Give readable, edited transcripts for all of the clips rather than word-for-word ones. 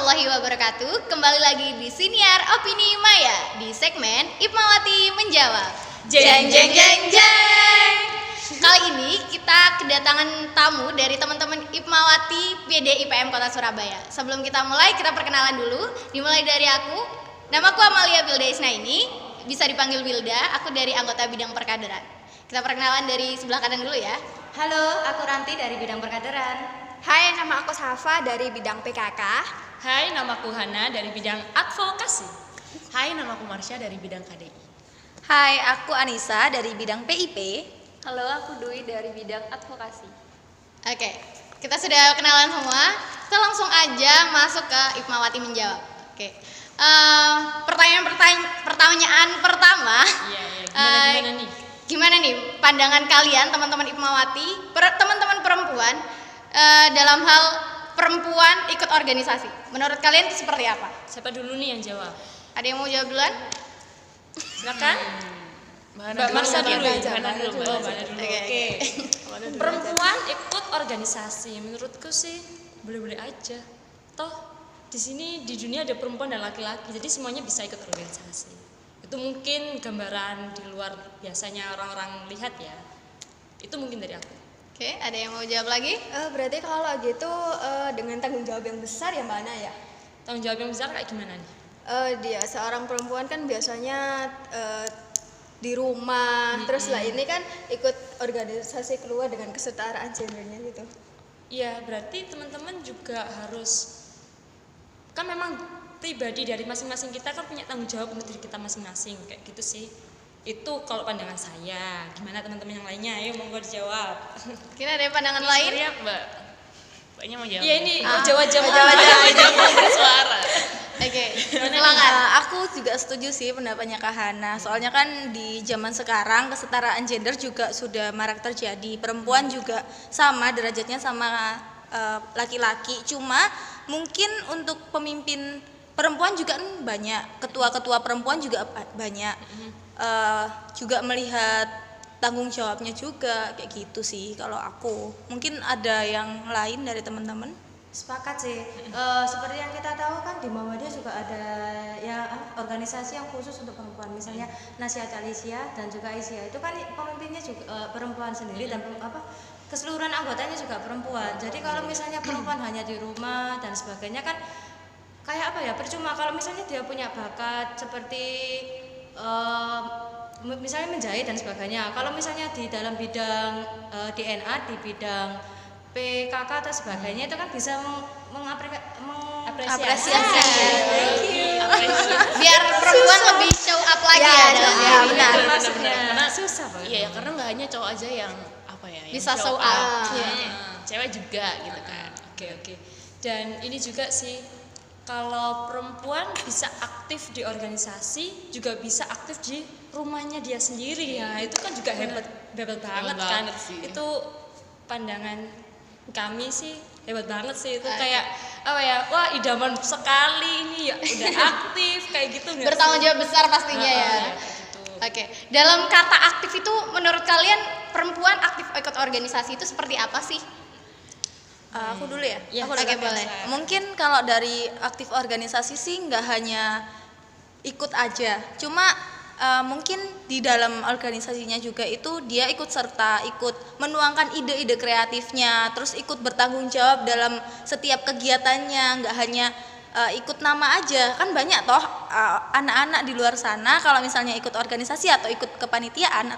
warahmatullahi wabarakatuh. Kembali lagi di Siniar Opini Maya di segmen Ipmawati Menjawab. Jeng jeng jeng jeng. Kali ini kita kedatangan tamu dari teman-teman Ipmawati PD IPM Kota Surabaya. Sebelum kita mulai, kita perkenalan dulu. Dimulai dari aku. Namaku Amalia Bilda Isnaini, bisa dipanggil Bilda. Aku dari anggota bidang perkaderan. Kita perkenalan dari sebelah kanan dulu ya. Halo, aku Ranti dari bidang perkaderan. Hai, nama aku Safa dari bidang PKK. Hai, namaku Hana dari bidang advokasi. Hai, namaku Marsha dari bidang KDI. Hai, aku Anissa dari bidang PIP. Halo, aku Dwi dari bidang advokasi. Oke, kita sudah kenalan semua. Kita langsung aja masuk ke Ipmawati Menjawab. Oke, pertanyaan pertama. Iya, gimana nih? Gimana nih pandangan kalian teman-teman Ipmawati, teman-teman perempuan dalam hal perempuan ikut organisasi? Menurut kalian itu seperti apa? Siapa dulu nih yang jawab? Ada yang mau jawab duluan? Silakan. Mbak Marsha dulu. Mbak dulu. Oke. Perempuan ikut organisasi, menurutku sih boleh-boleh aja. Toh di sini di dunia ada perempuan dan laki-laki, jadi semuanya bisa ikut organisasi. Itu mungkin gambaran di luar biasanya orang-orang lihat ya. Itu mungkin dari aku. Oke, ada yang mau jawab lagi? Berarti kalau gitu dengan tanggung jawab yang besar ya Mbak Ana ya? Tanggung jawab yang besar kayak gimana nih? Dia seorang perempuan kan biasanya di rumah, terus lah ini kan ikut organisasi keluar dengan kesetaraan gendernya gitu. Iya, berarti teman-teman juga harus, kan memang pribadi dari masing-masing kita kan punya tanggung jawab untuk diri kita masing-masing, kayak gitu sih. Itu kalau pandangan saya. Gimana teman-teman yang lainnya? Ayo monggo dijawab. Kita ada pandangan lain? Iya, Mbak. Mbaknya mau jawab. Iya, ini jawab suara. Oke, silakan. Aku juga setuju sih pendapatnya Kak Hana. Soalnya kan di zaman sekarang kesetaraan gender juga sudah marak terjadi. Perempuan juga sama derajatnya sama laki-laki. Cuma mungkin untuk pemimpin perempuan juga kan banyak. Ketua-ketua perempuan juga banyak. Juga melihat tanggung jawabnya juga kayak gitu sih kalau aku. Mungkin ada yang lain dari teman-teman? Sepakat sih. Seperti yang kita tahu kan di Muhammadiyah juga ada ya organisasi yang khusus untuk perempuan. Misalnya Nasihat Alicia dan juga Aisyah. Itu kan pemimpinnya juga perempuan sendiri dan keseluruhan anggotanya juga perempuan. Jadi kalau misalnya perempuan hanya di rumah dan sebagainya kan kayak apa ya? Percuma kalau misalnya dia punya bakat seperti misalnya menjahit dan sebagainya. Kalau misalnya di dalam bidang DNA, di bidang PKK atau sebagainya itu kan bisa Apresiasi. Biar perempuan lebih show up lagi ya dalam ya, benar. Karena susah banget. Iya, karena nggak hanya cowok aja yang apa ya? Yang Bisa show up. Cewek juga gitu kan. Oke. Dan ini juga sih, kalau perempuan bisa aktif di organisasi, juga bisa aktif di rumahnya dia sendiri ya. Itu kan juga hebat banget kan. Sih. Itu pandangan kami sih hebat banget sih. Itu kayak apa ya? Wah, idaman sekali ini ya, udah aktif kayak gitu nggak Bertanggung sih? jawab besar pastinya ya. Gitu. Oke, dalam kata aktif itu menurut kalian perempuan aktif ikut organisasi itu seperti apa sih? Aku dulu ya? Ya, Oke, boleh. Mungkin kalau dari aktif organisasi sih nggak hanya ikut aja, cuma mungkin di dalam organisasinya juga itu dia ikut serta, ikut menuangkan ide-ide kreatifnya, terus ikut bertanggung jawab dalam setiap kegiatannya, nggak hanya ikut nama aja. Kan banyak toh anak-anak di luar sana kalau misalnya ikut organisasi atau ikut kepanitiaan,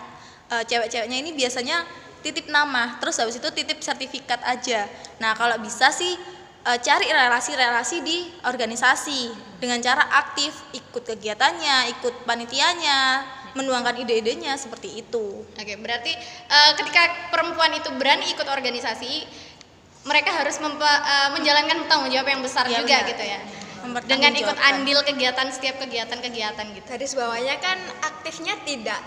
cewek-ceweknya ini biasanya titip nama, terus habis itu titip sertifikat aja. Nah kalau bisa sih cari relasi-relasi di organisasi dengan cara aktif, ikut kegiatannya, ikut panitianya, menuangkan ide-idenya seperti itu. Oke, berarti ketika perempuan itu berani ikut organisasi, mereka harus menjalankan tanggung jawab yang besar Ya, juga benar. gitu ya. Dengan ikut andil kegiatan setiap kegiatan gitu. Garis bawahnya kan aktifnya tidak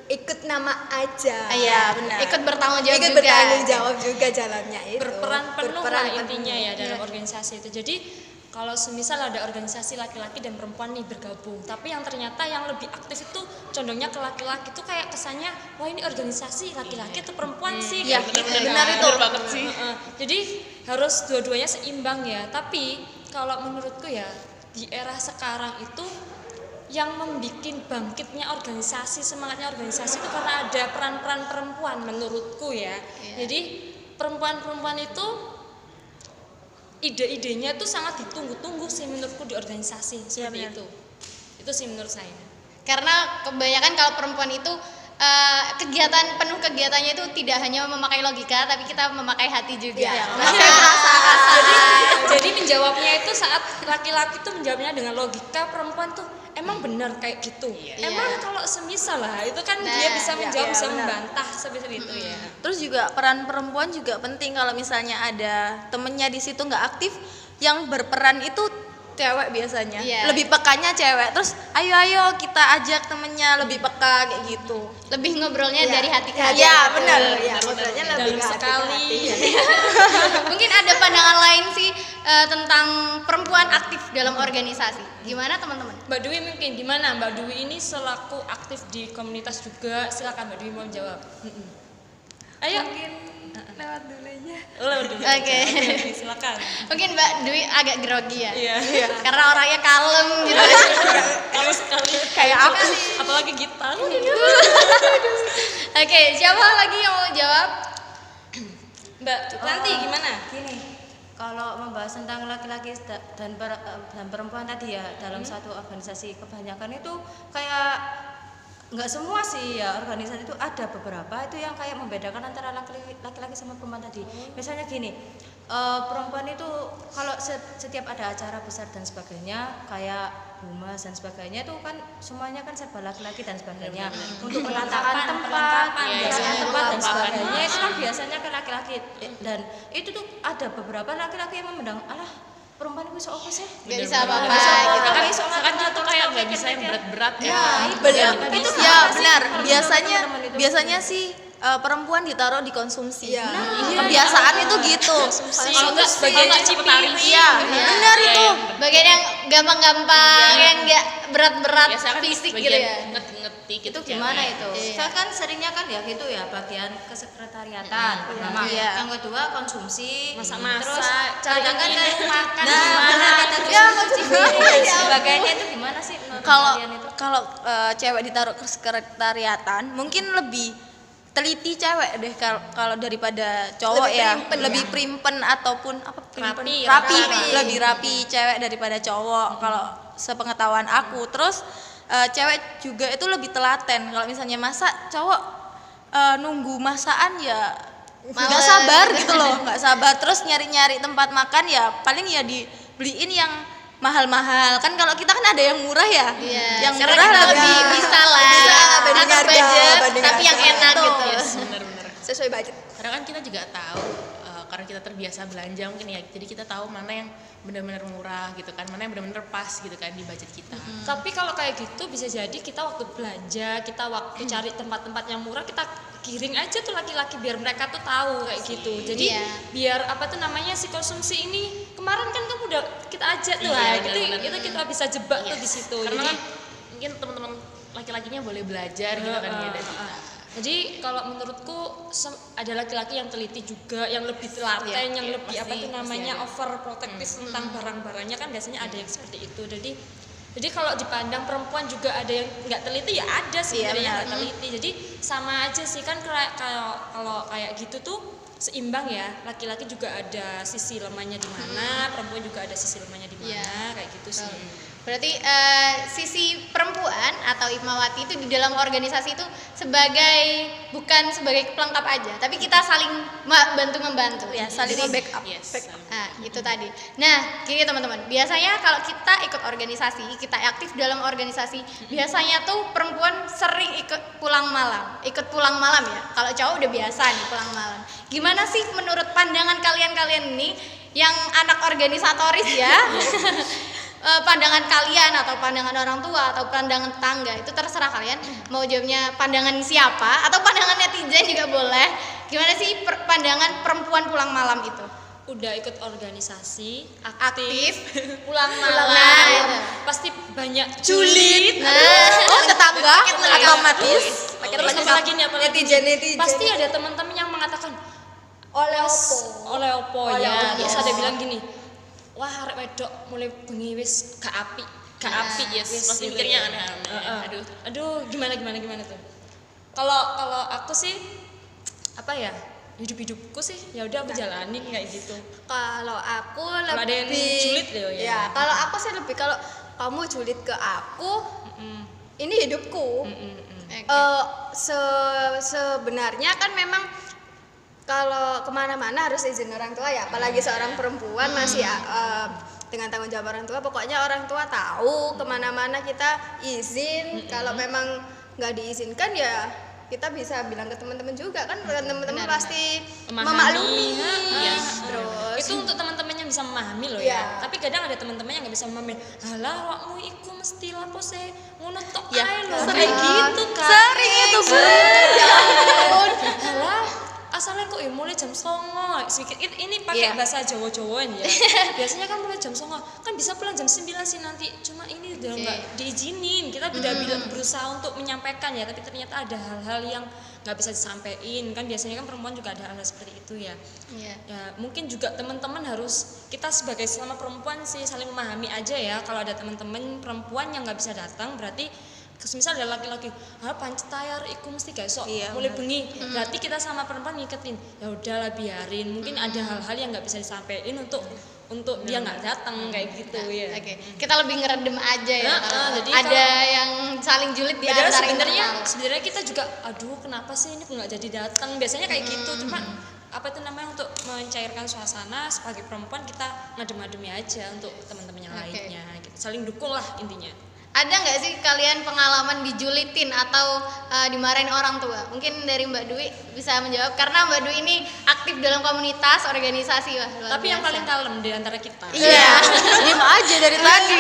ikut nama aja. Iya, benar. Ikut bertanggung jawab Ikut juga. bertanggung jawab juga jalannya itu. Berperan penuh lah penuh. intinya ya dalam organisasi itu. Jadi kalau semisal ada organisasi laki-laki dan perempuan nih bergabung, tapi yang ternyata yang lebih aktif itu condongnya ke laki-laki, itu kayak kesannya wah ini organisasi laki-laki atau perempuan sih. Iya, kayak gitu benar kan. itu. Bener banget sih. Jadi harus dua-duanya seimbang ya. Tapi kalau menurutku ya di era sekarang itu yang membuat bangkitnya organisasi, semangatnya organisasi itu karena ada peran-peran perempuan menurutku ya. Jadi perempuan-perempuan itu ide-idenya tuh sangat ditunggu-tunggu sih menurutku di organisasi seperti itu. Itu sih menurut saya. Karena kebanyakan kalau perempuan itu penuh kegiatannya itu tidak hanya memakai logika, tapi kita memakai hati juga. Memakai perasaan. Jadi menjawabnya itu saat laki-laki tuh menjawabnya dengan logika, perempuan tuh emang benar kayak gitu. Emang kalau semisal lah itu kan dia bisa menjawab, bisa membantah seperti itu ya. Terus juga peran perempuan juga penting. Kalau misalnya ada temennya di situ nggak aktif, yang berperan itu cewek biasanya. Lebih pekanya cewek. Terus ayo kita ajak temennya lebih peka kayak gitu. Lebih ngobrolnya dari hati ke hati. Iya benar. Maksudnya Dalam lebih ke hati ke sekali. hati. Mungkin ada pandangan lain sih tentang perempuan aktif dalam organisasi. Gimana teman-teman? Mbak Dwi mungkin gimana? Mbak Dwi ini selaku aktif di komunitas juga, silakan Mbak Dwi mau jawab. Ayo. Lewat dulu aja. Oke. Silakan. Mungkin Mbak Dwi agak grogi ya. Iya. Karena orangnya kalem gitu. Kalau sekali Kayak aku. apalagi gitar. Oke, siapa lagi yang mau jawab? Mbak nanti gimana? Gini, kalau membahas tentang laki-laki dan perempuan tadi ya dalam satu organisasi, kebanyakan itu kayak nggak semua sih ya, organisasi itu ada beberapa itu yang kayak membedakan antara laki-laki sama perempuan tadi. Misalnya gini, perempuan itu kalau setiap ada acara besar dan sebagainya kayak humas dan sebagainya itu kan semuanya kan serba laki-laki dan sebagainya. Untuk penataan tempat, tempat dan sebagainya itu kan biasanya ke laki-laki, dan itu tuh ada beberapa laki-laki yang memandang alah perempuan itu bisa apa sih? Gak bisa apa-apa Gitu gitu. kan kita kayak nggak bisa yang berat-berat ya. Itu ya benar. Biasanya sih perempuan ditaruh di konsumsi. Kebiasaan itu gitu. Kalau nggak bagian ciptari. Iya, benar itu. Bagian yang gampang-gampang, yang nggak berat-berat Biasa kan fisik gitu bagian ya. ngetik Itu gitu gimana cewek. itu? Saya kan seringnya kan ya gitu ya, bagian kesekretariatan pertama. Iya. Yang kedua konsumsi, Masak-masak, terus cari kadang-kadang minum, makan nah, gimana? kita cuci piring dan sebagainya itu gimana sih menurut kalian itu? Kalau cewek ditaruh ke sekretariatan mungkin lebih teliti cewek deh kalau daripada cowok lebih primpen ataupun apa rapi. Lebih rapi cewek daripada cowok kalau sepengetahuan aku. Terus cewek juga itu lebih telaten. Kalau misalnya masak, cowok nunggu masakan ya nggak sabar gitu loh, nggak sabar. Terus nyari-nyari tempat makan ya paling ya dibeliin yang mahal-mahal. Kan kalau kita kan ada yang murah ya, yang Karena murah kita lebih bisa lah, banding atur harga, budget, banding tapi yang harga. enak gitu. Bener-bener. Sesuai budget. Karena kan kita juga tahu karena kita terbiasa belanja mungkin ya, jadi kita tahu mana yang benar-benar murah gitu kan, mana yang benar-benar pas gitu kan di budget kita. Tapi kalau kayak gitu bisa jadi kita waktu belanja, kita waktu cari tempat-tempat yang murah, kita giring aja tuh laki-laki biar mereka tuh tahu kayak gitu. Jadi biar apa tuh namanya si konsumsi ini kemarin kan kamu udah kita ajak tuh itu kita bisa jebak tuh di situ. Karena Jadi kan mungkin teman-teman laki-lakinya boleh belajar gitu kan ya dari kita. Jadi kalau menurutku ada laki-laki yang teliti juga, yang lebih telaten, yang lebih apa tuh namanya overprotective tentang barang-barangnya kan biasanya ada yang seperti itu. Jadi kalau dipandang perempuan juga ada yang nggak teliti ya ada sebenarnya nggak teliti. Jadi sama aja sih kan kalau kayak gitu tuh seimbang ya. Laki-laki juga ada sisi lemahnya di mana, perempuan juga ada sisi lemahnya di mana, kayak gitu sih. Berarti sisi perempuan atau Ipmawati itu di dalam organisasi itu bukan sebagai pelengkap aja, tapi kita saling bantu membantu ya, saling backup. Nah, itu tadi. Nah, gini teman-teman, biasanya kalau kita ikut organisasi, kita aktif dalam organisasi, biasanya tuh perempuan sering ikut pulang malam ya. Kalau cowok udah biasa nih pulang malam. Gimana sih menurut pandangan kalian ini yang anak organisatoris ya? Pandangan kalian atau pandangan orang tua atau pandangan tetangga itu terserah kalian mau jawabnya pandangan siapa atau pandangan netizen juga boleh. Gimana sih pandangan perempuan pulang malam itu? Udah ikut organisasi Aktif pulang malam. malam pasti banyak julid. tetangga otomatis. Terus apalagi nih Netizen. pasti ada teman-teman yang mengatakan Oleh oleh opo ya. Terus ada bilang gini, wah arek wedok mulai bengi wis gak apik. Gak apik Yes, wis pasti gitu mikirnya ya. aneh-aneh. Aduh, gimana tuh? Kalau aku sih apa ya? Hidup-hidupku sih ya udah aku jalanin kayak gitu. Kalau aku Kalau ada yang lebih julid deh, ya. kalau aku sih lebih kalau kamu julid ke aku, ini hidupku. Sebenarnya kan memang kalau kemana-mana harus izin orang tua ya, apalagi seorang perempuan masih dengan tanggung jawab orang tua. Pokoknya orang tua tahu kemana-mana kita izin. Kalau memang nggak diizinkan ya kita bisa bilang ke teman-teman juga kan, teman-teman pasti memaklumi. Itu untuk teman-teman yang bisa memahami loh Iya. ya. Tapi kadang ada teman-teman yang nggak bisa memahami. Halah, awakmu iku mesti lapo sih ngono tok Ya, ae lho. sering Kayak gitu kan. Sering itu, Bu. Halah, asalnya kok mulai jam 09.00. Ini pakai bahasa Jawa-Jawaan ya. Biasanya kan mulai jam 09.00. Kan bisa pulang jam 9 sih nanti. Cuma ini udah nggak diizinin. Kita udah berusaha untuk menyampaikan ya, tapi ternyata ada hal-hal yang nggak bisa disampaikan. Kan biasanya kan perempuan juga ada hal-hal seperti itu ya. Ya mungkin juga teman-teman harus, kita sebagai selama perempuan sih saling memahami aja ya. Kalau ada teman-teman perempuan yang nggak bisa datang, berarti misal ada laki-laki, pancet tayar, iku mesti gak esok, mulai bengi. Berarti kita sama perempuan ngiketin, ya udahlah biarin. Mungkin ada hal-hal yang nggak bisa disampaikan untuk dia nggak datang kayak gitu ya. Oke, kita lebih ngeredem aja ya. Jadi ada yang saling julid di Padahal antara sebenarnya kita juga, aduh kenapa sih ini nggak jadi datang? Biasanya kayak gitu. Cuma apa itu namanya, untuk mencairkan suasana sebagai perempuan kita ngadem-ademi aja untuk teman-teman yang lainnya. Gitu. Saling dukung lah intinya. Ada nggak sih kalian pengalaman dijulitin atau dimarahin orang tua? Mungkin dari Mbak Dwi bisa menjawab, karena Mbak Dwi ini aktif dalam komunitas organisasi. Tapi yang paling kalem di antara kita. Iya. Diem aja dari tadi.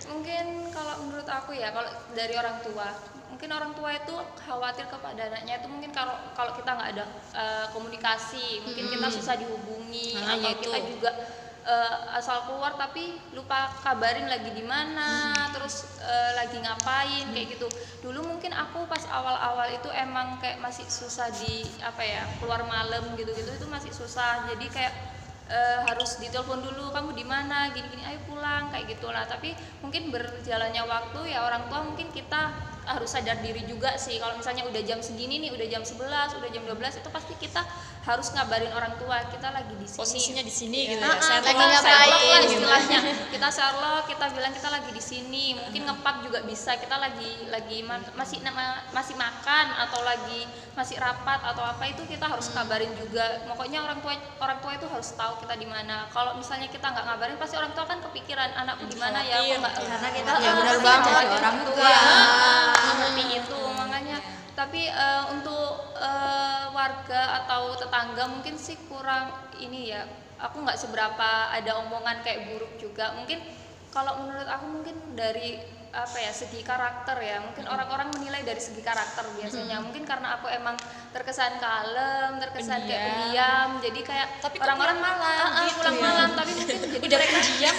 Mungkin kalau menurut aku ya, kalau dari orang tua, mungkin orang tua itu khawatir kepada anaknya itu, mungkin kalau kita nggak ada komunikasi, mungkin kita susah dihubungi, atau kita juga asal keluar tapi lupa kabarin lagi di mana, terus lagi ngapain kayak gitu. Dulu mungkin aku pas awal-awal itu emang kayak masih susah keluar malam gitu-gitu, itu masih susah. Jadi kayak harus ditelepon dulu, kamu di mana, gini-gini, ayo pulang kayak gitulah. Tapi mungkin berjalannya waktu ya orang tua, mungkin kita harus sadar diri juga sih, kalau misalnya udah jam segini nih, udah jam 11, udah jam 12, itu pasti kita harus ngabarin orang tua kita lagi di sini, posisinya di sini gitu ya. lagi ngapain lah gitu. istilahnya. Kita Sherlock, kita bilang kita lagi di sini. Mungkin ngepak juga bisa, kita lagi masih makan atau lagi masih rapat atau apa, itu kita harus kabarin juga. Pokoknya orang tua itu harus tahu kita di mana. Kalau misalnya kita nggak ngabarin, pasti orang tua kan kepikiran, anakku di mana ya, kok nggak, Karena kita benar banget, orang tua seperti itu. Makanya tapi untuk warga atau tetangga mungkin sih kurang ini ya, aku nggak seberapa ada omongan kayak buruk juga. Mungkin kalau menurut aku mungkin dari segi karakter ya, mungkin orang-orang menilai dari segi karakter biasanya. Mungkin karena aku emang terkesan kalem, terkesan kayak pendiam, jadi kayak Tapi orang-orang malam gitu pulang ya. malam, tapi mungkin jadi Udah pendiam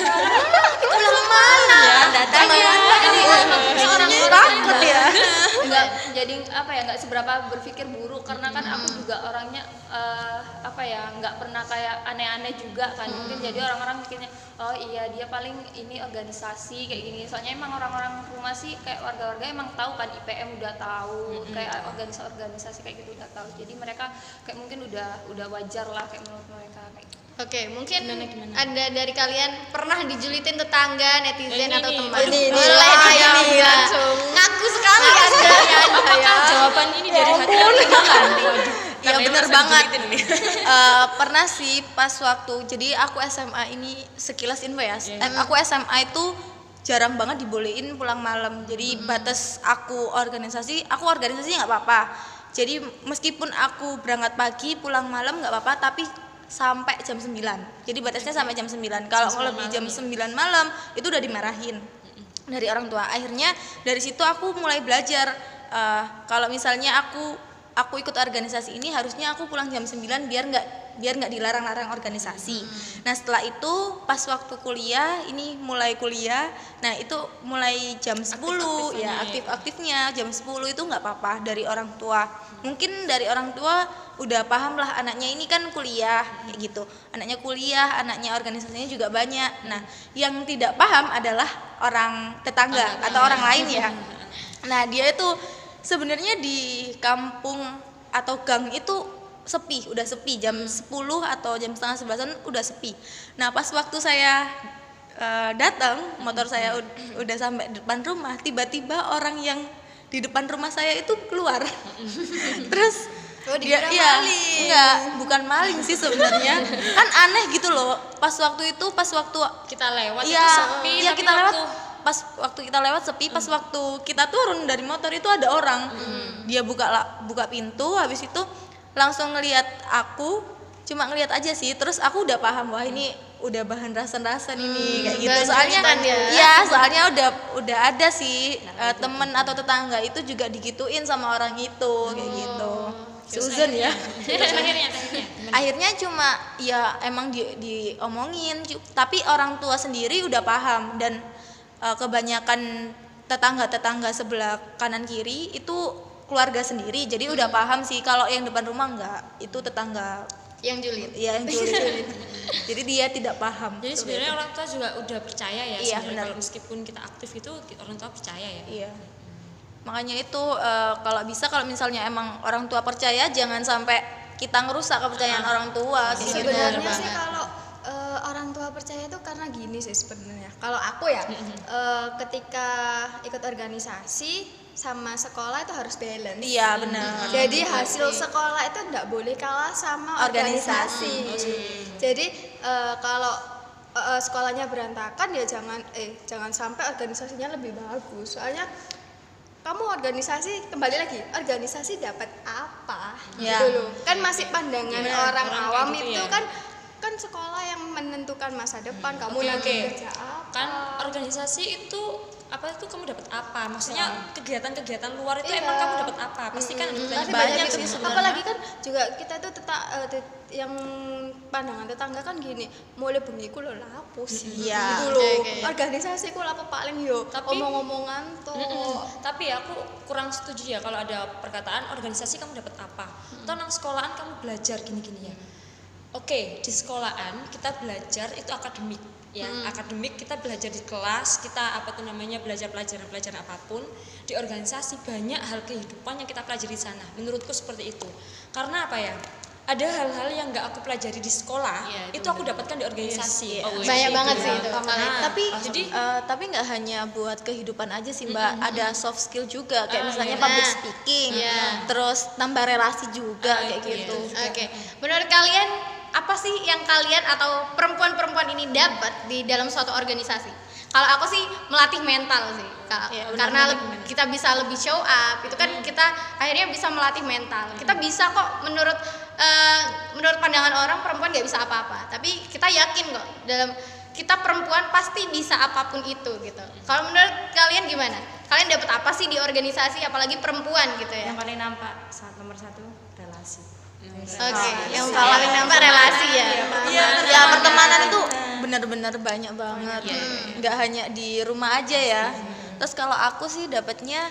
Pulang malam. Datang orang takut ya. nggak jadi nggak seberapa berpikir buruk, karena kan aku juga orangnya nggak pernah kayak aneh-aneh juga kan. Mungkin jadi orang-orang mikirnya, oh iya dia paling ini organisasi kayak gini. Soalnya emang orang-orang rumah sih kayak warga-warga emang tahu kan, IPM udah tahu, kayak organisasi kayak gitu udah tahu. Jadi mereka kayak mungkin udah wajar lah kayak menurut mereka kayak gitu. Oke, mungkin ada dari kalian pernah dijulitin tetangga, netizen atau teman? Ini Boleh juga. langsung. Ngaku sekali Anda. Apakah jawaban ini dari hati atau bukan? Ya benar banget. Pernah sih pas waktu, jadi aku SMA ini sekilas info ya. Aku SMA itu jarang banget dibolehin pulang malam. Jadi batas aku organisasinya nggak apa-apa. Jadi meskipun aku berangkat pagi pulang malam nggak apa-apa, tapi sampai jam 9. Jadi batasnya sampai jam 9. Kalau lebih jam 9 malam itu udah dimarahin dari orang tua. Akhirnya dari situ aku mulai belajar, kalau misalnya aku ikut organisasi ini harusnya aku pulang jam 9 biar nggak biar nggak dilarang-larang organisasi. Nah setelah itu pas waktu kuliah, ini mulai kuliah, nah itu mulai jam 10 ya aktif-aktifnya jam 10 itu nggak apa-apa dari orang tua. Mungkin dari orang tua udah paham lah anaknya ini kan kuliah kayak gitu, anaknya kuliah, anaknya organisasinya juga banyak. Nah yang tidak paham adalah orang tetangga atau orang lain ya. Nah dia itu sebenarnya di kampung atau gang itu sepi, udah sepi jam 10 atau jam setengah 11-an udah sepi. Nah pas waktu saya datang, motor saya udah sampai depan rumah, tiba-tiba orang yang di depan rumah saya itu keluar. Terus dia maling. Enggak, bukan maling sih sebenarnya. Kan aneh gitu loh. Pas waktu Kita lewat iya, itu sepi, iya tapi kita lewat pas waktu kita lewat sepi, pas waktu kita turun dari motor itu ada orang. Dia buka pintu, habis itu langsung ngelihat aku, cuma ngelihat aja sih. Terus aku udah paham, wah ini udah bahan rasan-rasan ini kayak gitu. Soalnya soalnya udah ada sih temen atau tetangga itu juga digituin sama orang itu kayak gitu. Susan ya. Akhirnya cuma ya emang diomongin, tapi orang tua sendiri udah paham. Dan kebanyakan tetangga sebelah kanan kiri itu keluarga sendiri, jadi udah paham sih. Kalau yang depan rumah enggak, itu tetangga yang julid. Iya, yang julid. Jadi dia tidak paham. Jadi sebenarnya orang tua juga udah percaya ya, Iya, sebenarnya benar. kalau meskipun kita aktif itu orang tua percaya ya. Iya. Makanya itu kalau bisa, kalau misalnya emang orang tua percaya, jangan sampai kita ngerusak kepercayaan orang tua kayak gitu. Sebenarnya sih kalau orang tua percaya itu karena gini sih sebenarnya. Kalau aku ya ketika ikut organisasi sama sekolah itu harus balance. Iya, benar. Jadi hasil sekolah itu enggak boleh kalah sama organisasi. Jadi kalau sekolahnya berantakan ya jangan sampai organisasinya lebih bagus. Soalnya kamu organisasi, kembali lagi, organisasi dapat apa? Ya. Gitu loh. Kan masih pandangan orang awam kayak gitu itu ya. kan sekolah yang menentukan masa depan, kamu Oke, nanti oke. kerja apa? Kan organisasi itu apa itu kamu dapat apa? Maksudnya kegiatan-kegiatan luar itu Iya. emang kamu dapat apa? Pasti kan ada Pasti pertanyaan. banyak gitu. sih sebenarnya. Apalagi kan juga kita tuh yang pandangan tetangga kan gini, mulai bengi ku lho lapo sih. Iya. Gitu loh. Oke. Organisasi ku lapo paling yo Tapi- omong-omongan tuh. Tapi aku kurang setuju ya kalau ada perkataan organisasi kamu dapat apa? Atau nang sekolahan kamu belajar gini-gini ya. Oke, di sekolahan kita belajar itu akademik ya. Akademik kita belajar di kelas, kita belajar pelajaran apapun. Di organisasi banyak hal kehidupan yang kita pelajari di sana. Menurutku seperti itu. Karena apa ya? Ada hal-hal yang nggak aku pelajari di sekolah, Iya, itu aku dapatkan di organisasi. Banyak banget sih itu. Tapi nggak hanya buat kehidupan aja sih Mbak, ada soft skill juga kayak misalnya public speaking, terus nambah relasi juga kayak gitu. Oke. Menurut kalian apa sih yang kalian atau perempuan-perempuan ini dapat di dalam suatu organisasi? Kalau aku sih melatih mental sih, Iya, karena kita bisa lebih show up. Itu kan kita akhirnya bisa melatih mental. Kita bisa kok menurut pandangan orang perempuan nggak bisa apa-apa. Tapi kita yakin kok dalam kita perempuan pasti bisa apapun itu gitu. Kalau menurut kalian gimana? Kalian dapat apa sih di organisasi, apalagi perempuan gitu ya? Yang paling nampak nomor satu relasi. Oke, yang paling nampak relasi ya. Ya pertemanan itu benar-benar banyak banget, nggak hanya di rumah aja ya. Terus kalau aku sih dapatnya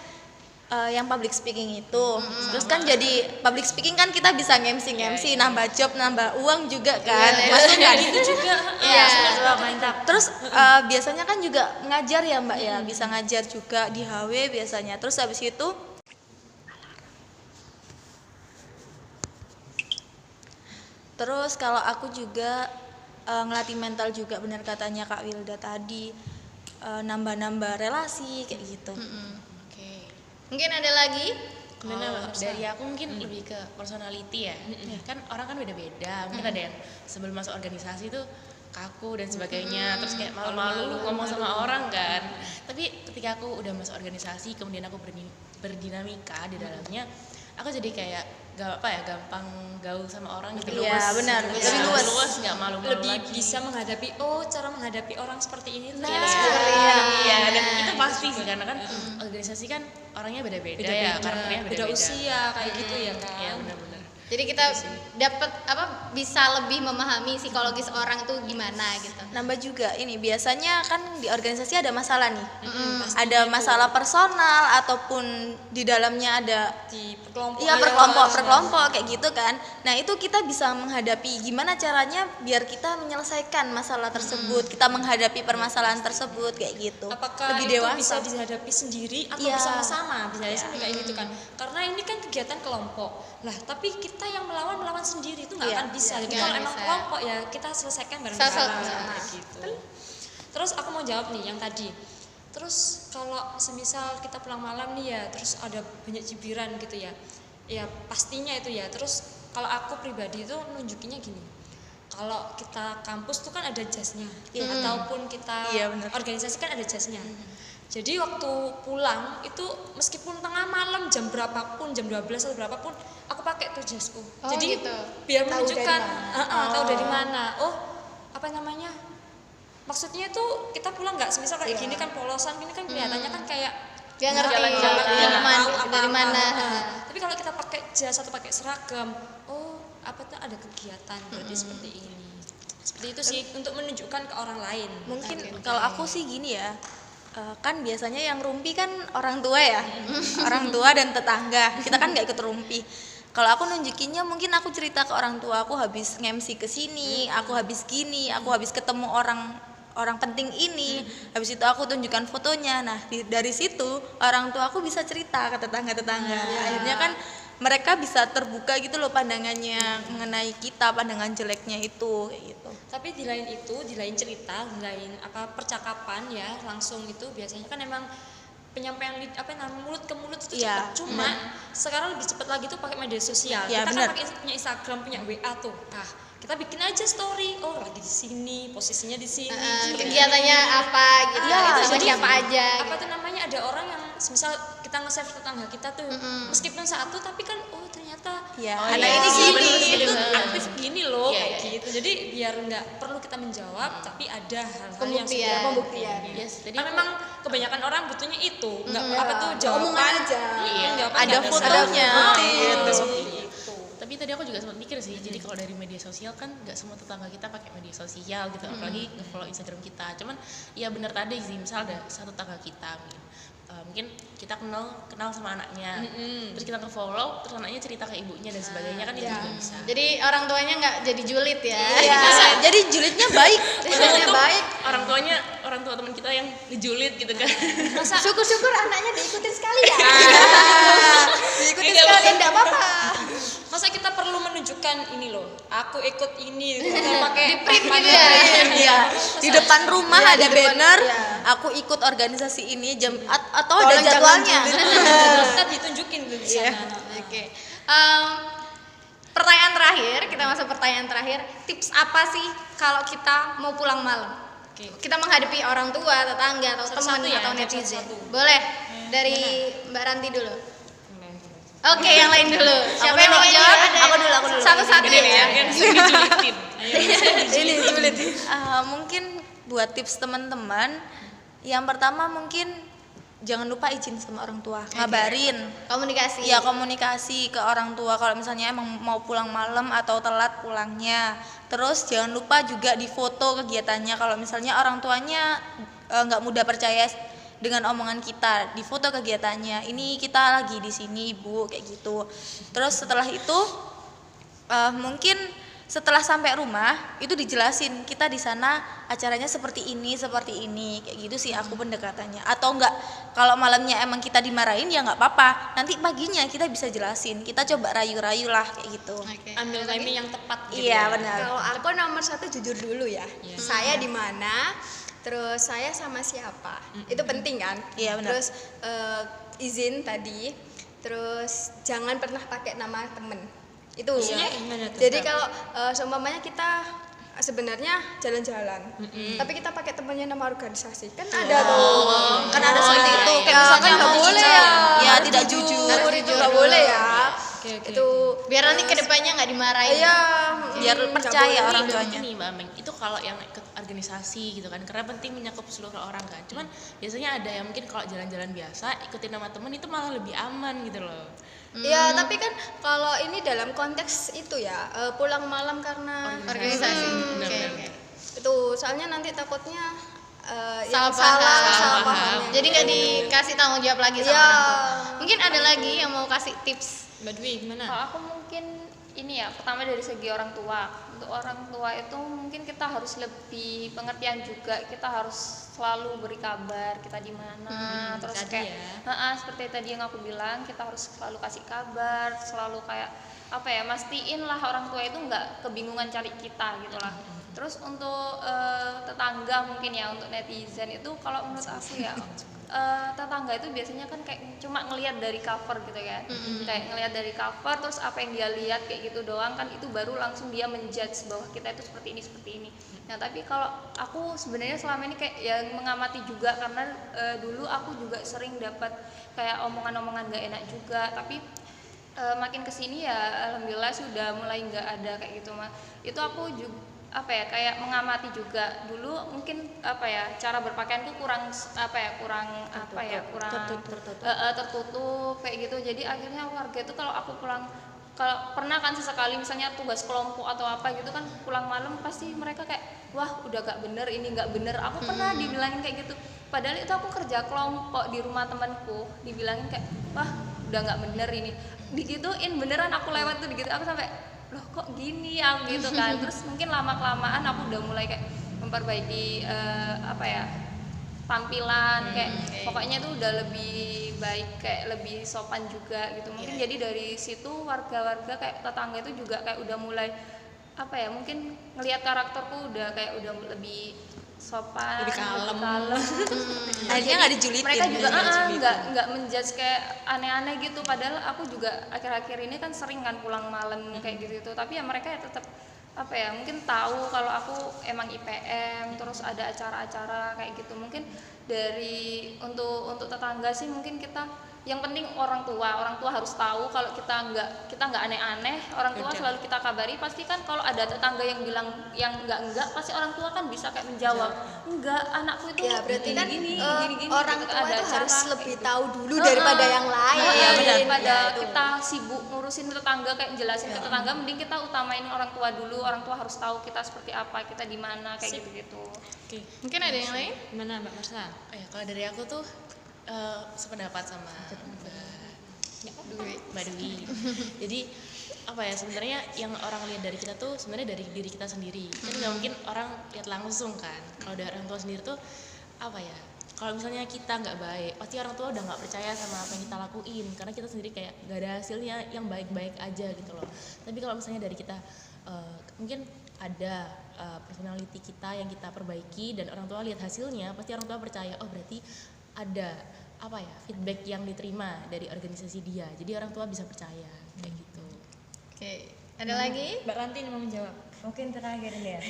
yang public speaking itu, terus kan jadi public speaking kan kita bisa nge-MC, nambah job, nambah uang juga kan. Maksudnya nggak gitu juga. Iya. Terus biasanya kan juga ngajar ya Mbak ya, bisa ngajar juga di HW biasanya. Terus habis itu terus kalau aku juga ngelatih mental juga, benar katanya Kak Wilda tadi, nambah-nambah relasi kayak gitu. Oke. Mungkin ada lagi? Kalau dari aku mungkin lebih ke personality ya. Kan orang kan beda-beda. Mungkin ada yang sebelum masuk organisasi tuh kaku dan sebagainya, terus kayak malu-malu ngomong sama orang kan. Tapi ketika aku udah masuk organisasi, kemudian aku berdinamika di dalamnya, aku jadi kayak gampang gaul sama orang gitu. Iya, benar. Lebih Lebih luas, nggak malu-malu Lebih lagi. bisa menghadapi cara menghadapi orang seperti ini tuh Iya, dan itu pasti sih karena kan organisasi kan orangnya beda-beda ya, karakternya beda beda-beda. usia kayak gitu ya kan. Iya, benar-benar. Jadi kita dapat apa bisa lebih memahami psikologis orang itu gimana gitu. Nambah juga ini biasanya kan di organisasi ada masalah nih. Ada masalah personal ataupun di dalamnya ada Di perkelompok. iya per kelompok kayak gitu kan. Nah, itu kita bisa menghadapi gimana caranya biar kita menyelesaikan masalah tersebut, kita menghadapi permasalahan tersebut kayak gitu. Apakah Lebih itu dewasa. bisa dihadapi sendiri atau Iya. bersama-sama, bisa sampai kayak gitu kan, karena ini kan kegiatan kelompok lah, tapi kita yang melawan sendiri itu nggak Iya. akan bisa. Jadi Nggak kalau emang bisa. kelompok ya kita selesaikan bareng-bareng kayak gitu. Terus aku mau jawab nih yang tadi. Terus kalau semisal kita pulang malam nih ya, terus ada banyak cibiran gitu ya, ya pastinya itu ya. Terus kalau aku pribadi itu nunjukinnya gini, kalau kita kampus tuh kan ada jasnya, ataupun kita Iya, benar. organisasi kan ada jasnya. Jadi waktu pulang itu meskipun tengah malam jam berapapun, jam 12 atau berapapun, aku pakai tuh jasku. Oh, Jadi gitu. biar Tahu menunjukkan dari tahu dari mana. Oh, apa namanya? Maksudnya tuh kita pulang nggak semisal kayak gini kan polosan gini kan kelihatannya kan kayak Dia ngerti jalan-jalan, dari nggak mana, tahu apa-apa. dari mana. Tapi kalau kita pakai jas atau pakai seragam, oh apa tuh ada kegiatan berarti seperti ini. Seperti itu sih untuk menunjukkan ke orang lain. Mungkin kalau aku sih gini ya, kan biasanya yang rumpi kan orang tua ya, orang tua dan tetangga. Kita kan nggak ikut rumpi. Kalau aku nunjukinnya mungkin aku cerita ke orang tua, aku habis nge-MC ke sini, aku habis gini, aku habis ketemu orang penting ini. Habis itu aku tunjukkan fotonya. Nah, dari situ orang tua aku bisa cerita ke tetangga-tetangga. Akhirnya kan mereka bisa terbuka gitu loh pandangannya mengenai kita, pandangan jeleknya itu kayak gitu. Tapi di lain itu, di lain cerita, di lain percakapan ya langsung itu biasanya kan emang penyampaian mulut ke mulut itu Iya, cepat. Cuma sekarang lebih cepat lagi tuh pakai media sosial. Iya, Kita benar. kan punya Instagram, punya WA tuh. Nah, kita bikin aja story. Oh, lagi di sini, posisinya di sini. seperti Kegiatannya ini. apa gitu. Iya, itu sama Jadi, siapa aja Apa gitu. tuh namanya ada orang yang misal kita nge-save tetangga kita tuh meskipun satu tapi kan ternyata Ya, oh, anak iya, ini sih, gini. itu aktif gini loh Iya, kayak iya. gitu. Jadi biar nggak perlu kita menjawab tapi ada hal-hal yang Pembuktian. Pembuktian. Yes, jadi karena aku- memang kebanyakan orang butuhnya itu nggak Iya. apa tuh jawaban Omongan aja. jawaban Ada nggak fotonya. gitu. Seperti itu. tapi tadi aku juga sempat mikir sih, jadi kalau dari media sosial kan nggak semua tetangga kita pakai media sosial gitu, apalagi nge-follow Instagram kita. Cuman ya benar tadi sih, misal ada satu tetangga kita mungkin kita kenal sama anaknya, terus kita nge-follow, terus anaknya cerita ke ibunya dan sebagainya kan itu juga bisa. Jadi orang tuanya nggak jadi julid ya. Iya. Jadi julidnya baik. Julidnya baik. Orang tua teman kita yang dijulit gitu kan. Syukur-syukur anaknya diikutin sekalian. Diikutin Iya, sekalian enggak apa-apa. Masa kita perlu menunjukkan ini loh, aku ikut ini gitu, pakai Print gitu ya. Iya. Di depan rumah Iya, ada di depan, banner, iya. aku ikut organisasi ini jam atau ada Tolong jangan jadwalnya. terus kita ditunjukin tuh di Iya. sana. Oke. Pertanyaan terakhir, kita masuk pertanyaan terakhir. Tips apa sih kalau kita mau pulang malam? Oke. Kita menghadapi orang tua, tetangga, atau teman Satu-satu ya, atau jawab netizen. satu-satu. Boleh. Dari Mbak Ranti dulu. Oke, yang lain dulu. Siapa yang mau dulu, jawab? aku dulu. Satu-satu Ini nih ya. yang sering dijulitin. Ini sulit. Mungkin buat tips teman-teman, yang pertama mungkin jangan lupa izin sama orang tua, ngabarin. Komunikasi. Iya, komunikasi ke orang tua kalau misalnya emang mau pulang malam atau telat pulangnya. Terus jangan lupa juga difoto kegiatannya kalau misalnya orang tuanya nggak mudah percaya dengan omongan kita, difoto kegiatannya. Ini kita lagi di sini, Ibu, kayak gitu. Terus setelah itu mungkin setelah sampai rumah itu dijelasin kita di sana acaranya seperti ini kayak gitu sih aku pendekatannya. Atau enggak, kalau malamnya emang kita dimarahin ya nggak apa-apa, nanti paginya kita bisa jelasin, kita coba rayu-rayu lah kayak gitu. Oke. Ambil timing yang tepat gitu. Iya ya. benar. Kalau aku nomor 1 jujur dulu ya. Saya di mana, terus saya sama siapa. Itu penting kan? Iya, benar. Terus izin tadi, terus jangan pernah pakai nama temen. Itu. Maksudnya gimana tuh? Jadi kalau seumpamanya kita sebenarnya jalan-jalan, tapi kita pakai temennya nama organisasi, kan ada tuh. Kan ada seperti itu, kayak Ya, misalnya kan nggak mau boleh jujur. ya. Ya, Harus tidak jujur. Itu nggak boleh ya. Oke. Itu Biar nanti kedepannya nggak dimarahin. iya. Biar nggak percaya boleh. orang Dan tuanya. ini Mbak Ameng, itu kalau yang ikut organisasi gitu kan, karena penting menyakup seluruh orang kan. Cuman biasanya ada yang mungkin kalau jalan-jalan biasa ikutin nama temen itu malah lebih aman gitu loh. Ya, tapi kan kalau ini dalam konteks itu ya, pulang malam karena Organisasi. Benar-benar. Oke. itu soalnya nanti takutnya Salah yang salah paham. pahamnya. Jadi nggak dikasih tanggung jawab lagi sama Iya. orang tua. Mungkin ada lagi yang mau kasih tips. Mbak Dwi gimana? Kalau aku mungkin ini ya, pertama dari segi orang tua. Untuk orang tua itu mungkin kita harus lebih pengertian juga. Kita harus selalu beri kabar kita di mana. Terus tadi kayak ya. seperti tadi yang aku bilang, kita harus selalu kasih kabar, selalu kayak apa ya, mastiin lah orang tua itu nggak kebingungan cari kita gitu lah. Terus untuk tetangga mungkin ya, untuk netizen itu kalau menurut aku ya, tetangga itu biasanya kan kayak cuma ngelihat dari cover gitu kan, kayak ngelihat dari cover terus apa yang dia lihat kayak gitu doang kan, itu baru langsung dia menjudge bahwa kita itu seperti ini. Nah tapi kalau aku sebenarnya selama ini kayak yang mengamati juga, karena dulu aku juga sering dapat kayak omongan-omongan gak enak juga, tapi makin kesini ya alhamdulillah sudah mulai nggak ada kayak gitu mah. Itu aku juga apa ya, kayak mengamati juga. Dulu mungkin apa ya, cara berpakaianku kurang tertutup kayak gitu. Jadi akhirnya warga itu kalau aku pulang, kalau pernah kan sesekali misalnya tugas kelompok atau apa gitu kan, pulang malam pasti mereka kayak, wah udah gak bener, ini gak bener. Aku pernah dibilangin kayak gitu, padahal itu aku kerja kelompok di rumah temanku, dibilangin kayak, wah udah gak bener ini, digituin beneran. Aku lewat tuh gitu, aku sampai, loh kok gini ya gitu kan. Terus mungkin lama kelamaan aku udah mulai kayak memperbaiki tampilan, kayak pokoknya tuh udah lebih baik, kayak lebih sopan juga gitu mungkin. Jadi dari situ warga-warga kayak tetangga itu juga kayak udah mulai apa ya, mungkin ngelihat karakterku udah kayak udah lebih sopan, Lebih kalem. Akhirnya nggak dijulitin. Mereka juga nggak menjudge kayak aneh-aneh gitu. Padahal aku juga akhir-akhir ini kan sering kan pulang malam kayak gitu. Tapi ya mereka ya tetap apa ya, mungkin tahu kalau aku emang IPM, terus ada acara-acara kayak gitu. Mungkin dari untuk tetangga sih mungkin kita, yang penting orang tua harus tahu kalau kita nggak aneh-aneh. Orang tua selalu kita kabari. Pasti kan kalau ada tetangga yang bilang yang enggak, pasti orang tua kan bisa kayak menjawab, enggak, anakku itu Ya berarti kan gini, orang gitu. tua Ada itu harus cara lebih kayak tahu dulu daripada yang lain. daripada Ya, itu. kita sibuk ngurusin tetangga, kayak jelasin ke tetangga, mending kita utamain orang tua dulu. Orang tua harus tahu kita seperti apa, kita di mana, kayak gitu-gitu. Oke. Mungkin ada yang lain? Gimana Mbak Marsha? Kalau dari aku tuh sependapat sama Mbak Dwi. Jadi apa ya, sebenarnya yang orang lihat dari kita tuh sebenarnya dari diri kita sendiri. Kan nggak mungkin orang lihat langsung kan. Kalau dari orang tua sendiri tuh apa ya, kalau misalnya kita nggak baik, pasti orang tua udah nggak percaya sama apa yang kita lakuin, karena kita sendiri kayak nggak ada hasilnya yang baik-baik aja gitu loh. Tapi kalau misalnya dari kita mungkin ada personality kita yang kita perbaiki dan orang tua lihat hasilnya, pasti orang tua percaya, oh berarti ada apa ya, feedback yang diterima dari organisasi dia, jadi orang tua bisa percaya kayak gitu. Oke. Ada lagi? Mbak Ranti mau menjawab. Mungkin terakhir ini ya,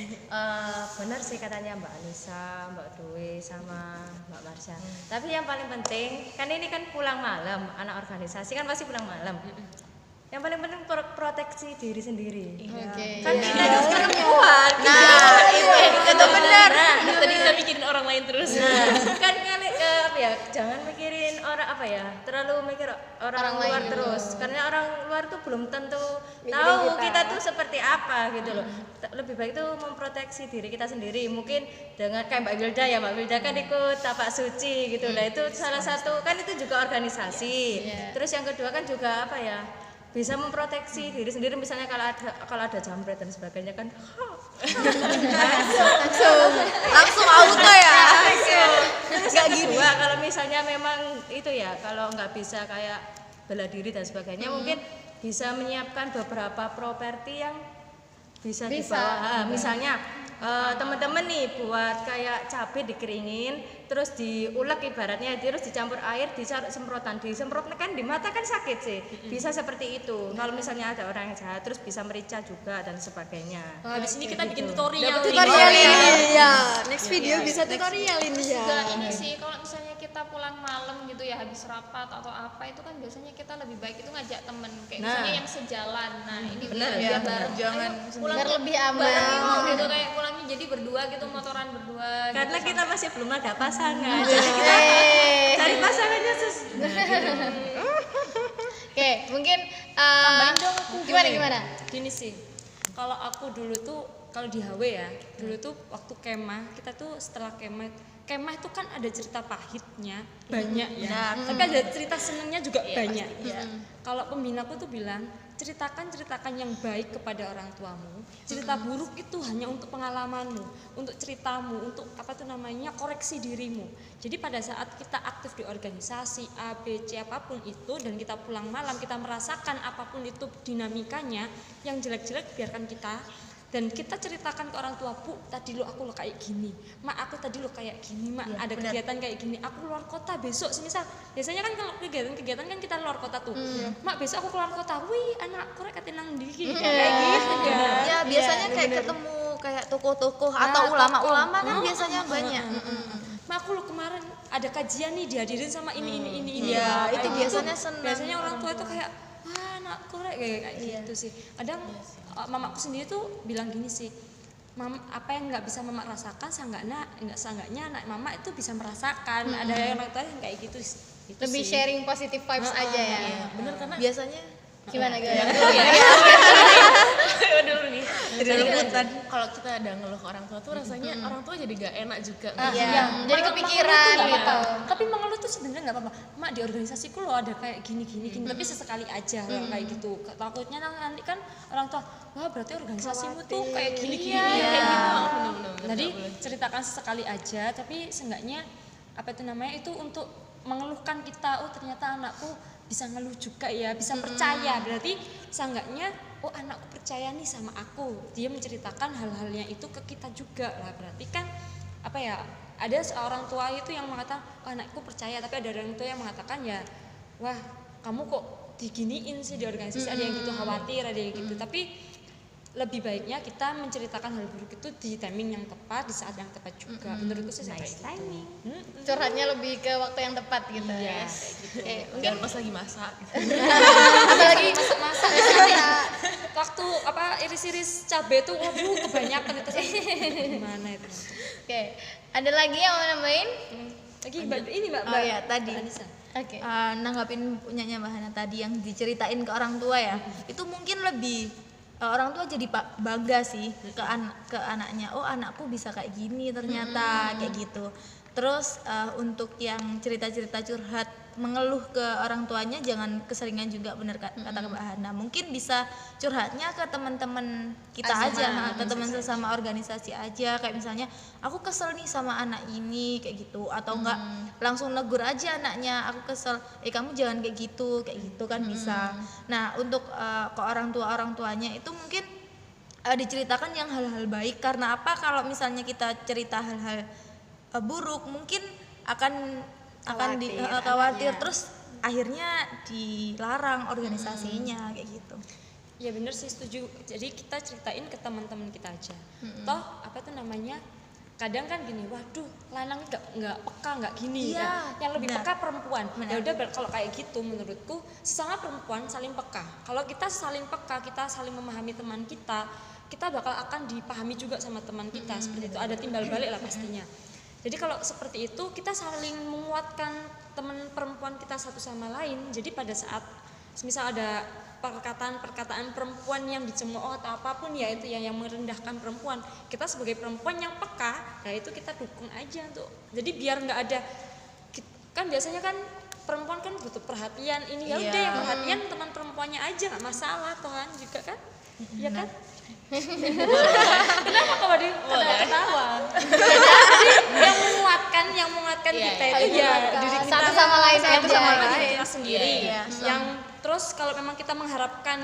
benar sih katanya Mbak Anissa, Mbak Dwi, sama Mbak Marsha. Tapi yang paling penting, kan ini kan pulang malam, anak organisasi kan pasti pulang malam. Yang paling penting proteksi diri sendiri. Oke. Kan kita itu perempuan. Nah, itu benar. Tadi kita mikirin orang lain terus. Kan apa ya, jangan mikirin orang apa ya, terlalu mikir orang luar lain terus, karena orang luar tuh belum tentu Mikirin tahu kita. kita tuh seperti apa gitu loh. Lebih baik tuh memproteksi diri kita sendiri, mungkin dengan kayak Mbak Wilda ya, Mbak Wilda kan ikut tapak suci gitu lah, itu salah satu kan, itu juga organisasi. Terus yang kedua kan juga apa ya, bisa memproteksi diri sendiri, misalnya kalau ada jambret dan sebagainya kan Langsung auto ya. terus yang kedua kalau misalnya memang itu ya, kalau nggak bisa kayak bela diri dan sebagainya, mungkin bisa menyiapkan beberapa properti yang bisa dibawa. Misalnya teman-teman nih buat kayak cabai dikeringin, terus diulek ibaratnya, terus dicampur air, disemprotan, disemprotkan di mata kan sakit sih. Bisa seperti itu. Kalau misalnya ada orang yang jahat, terus bisa merica juga dan sebagainya. Habis ini kita bikin tutorial. Tutorial ini ya. Next video bisa tutorial ini ya. Juga ini sih, kalau misalnya kita kita pulang malam gitu ya habis rapat atau apa itu kan biasanya kita lebih baik itu ngajak temen kayak Nah. misalnya yang sejalan. Nah ini Bener, biar ya, bareng. jangan Ayo, pulang biar lebih aman. bareng gitu kayak pulangnya jadi berdua gitu motoran berdua. Karena gitu, kita sampai- masih belum ada pasangan. Jadi kita cari pasangannya Oke, mungkin Tambahin dong aku. gimana boleh? gimana? Gini sih, kalau aku dulu tuh kalau di HW ya, dulu tuh waktu kemah kita tuh setelah kemah itu kan ada cerita pahitnya banyak ya, tapi ada cerita senengnya juga banyak. Kalau pembinaku tuh bilang ceritakan yang baik kepada orang tuamu, cerita buruk itu hanya untuk pengalamanmu, untuk ceritamu, untuk apa tuh namanya koreksi dirimu. Jadi pada saat kita aktif di organisasi A, B, C apapun itu dan kita pulang malam kita merasakan apapun itu dinamikanya, yang jelek-jelek biarkan kita. Dan kita ceritakan ke orang tua, Bu, tadi lo aku lo kayak gini, Mak aku tadi lo kayak gini, Mak ada kegiatan kayak gini, aku keluar kota besok, semisal biasanya kan kalau kegiatan kan kita keluar kota tuh, Mak besok aku keluar kota, wih anakku rek ketenang diki kayak gitu kan. Ya biasanya kayak ketemu kayak tokoh-tokoh atau ulama-ulama kan biasanya banyak. Mak aku lo kemarin ada kajian nih dihadirin sama ini. Ya, Kayak itu gitu. biasanya senang. Biasanya orang tua itu kayak wah anakku rek kayak gitu sih. Kadang mamaku sendiri tuh bilang gini sih, apa yang nggak bisa mama rasakan seenggaknya anak mama itu bisa merasakan. Ada yang orang tua yang kayak gitu. Itu Lebih sih. sharing positive vibes aja ya. Iya, bener karena Biasanya Gimana dulu nih. Jadi kalau kita ada ngeluh ke orang tua tuh rasanya orang tua jadi gak enak juga. Iya, jadi kepikiran gitu. Tapi mengeluh tuh sebenarnya nggak apa-apa. Mak di organisasiku lo ada kayak gini. Tapi sesekali aja kayak gitu. Takutnya nanti kan orang tua, wah berarti organisasimu tuh kayak gini. Kayak gitu. Jadi ceritakan sesekali aja. Tapi seenggaknya apa itu namanya itu untuk mengeluhkan kita. Oh ternyata anakku bisa ngeluh juga ya, bisa percaya. Berarti seenggaknya oh anakku percaya nih sama aku, dia menceritakan hal-halnya itu ke kita juga lah. Berarti kan apa ya, ada seorang tua itu yang mengatakan oh, anakku percaya, tapi ada orang tua yang mengatakan ya wah kamu kok diginiin sih di organisasi. Ada yang gitu khawatir, ada yang gitu. Tapi lebih baiknya kita menceritakan hal buruk itu di timing yang tepat, di saat yang tepat juga. Menurutku sih kayak timing. Curhatnya lebih ke waktu yang tepat gitu. Oke, mungkin Jangan pas lagi masak. apalagi Masak waktu apa iris-iris cabai tuh waduh kebanyakan itu. Gimana itu? oke, ada lagi yang mau nambahin? Lagi Mbak Oh ya, tadi Anissa. Oke. nanggapin punyanya Mbak Hana tadi yang diceritain ke orang tua ya. Itu mungkin lebih orang tua jadi bangga sih ke anaknya. Oh, anakku bisa kayak gini ternyata kayak gitu. Terus untuk yang cerita-cerita curhat mengeluh ke orang tuanya jangan keseringan juga, benar kata Mbak Hana. Mungkin bisa curhatnya ke teman-teman kita aja, ke teman sesama organisasi aja. Kayak misalnya aku kesel nih sama anak ini kayak gitu, atau enggak langsung negur aja anaknya, aku kesel, kamu jangan kayak gitu kan bisa. Nah, untuk ke orang tuanya itu mungkin diceritakan yang hal-hal baik. Karena apa? Kalau misalnya kita cerita hal-hal buruk mungkin akan khawatir terus akhirnya dilarang organisasinya kayak gitu. Ya bener sih, setuju. Jadi kita ceritain ke teman-teman kita aja. Toh apa tuh namanya? Kadang kan gini, waduh, lanang nggak peka, nggak gini. Iya, Yang lebih benar. peka perempuan. Benar. Ya udah kalau kayak gitu menurutku sesama perempuan saling peka. Kalau kita saling peka, kita saling memahami teman kita bakal akan dipahami juga sama teman kita. Seperti itu, ada timbal balik lah pastinya. Jadi kalau seperti itu kita saling menguatkan teman perempuan kita satu sama lain. Jadi pada saat misal ada perkataan perempuan yang dicemooh atau apapun ya itu yang merendahkan perempuan, kita sebagai perempuan yang peka, ya itu kita dukung aja tuh. Jadi biar nggak ada, kan biasanya kan perempuan kan butuh perhatian ini, ya udah yang perhatian teman perempuannya aja, nggak masalah Tuhan juga kan, ya kan? Kenapa kau ada ketawa? Jadi yang menguatkan kita itu ya diri kita Satu sama lain satu aja. sama lain kita sendiri. Iya. Yang terus kalau memang kita mengharapkan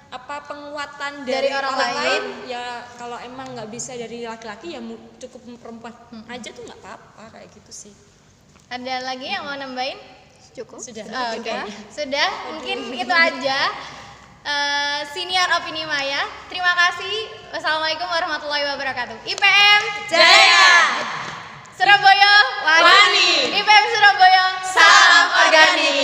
apa penguatan Dari dari orang orang lain. lain, ya kalau emang nggak bisa dari laki-laki ya cukup perempuan aja tuh nggak apa-apa kayak gitu sih. Ada lagi yang mau nambahin? Cukup. Sudah. Oke. Sudah, mungkin itu aja. Senior Opini Maya. Terima kasih. Wassalamualaikum warahmatullahi wabarakatuh. IPM Jaya. Surabaya Wani. IPM Surabaya nih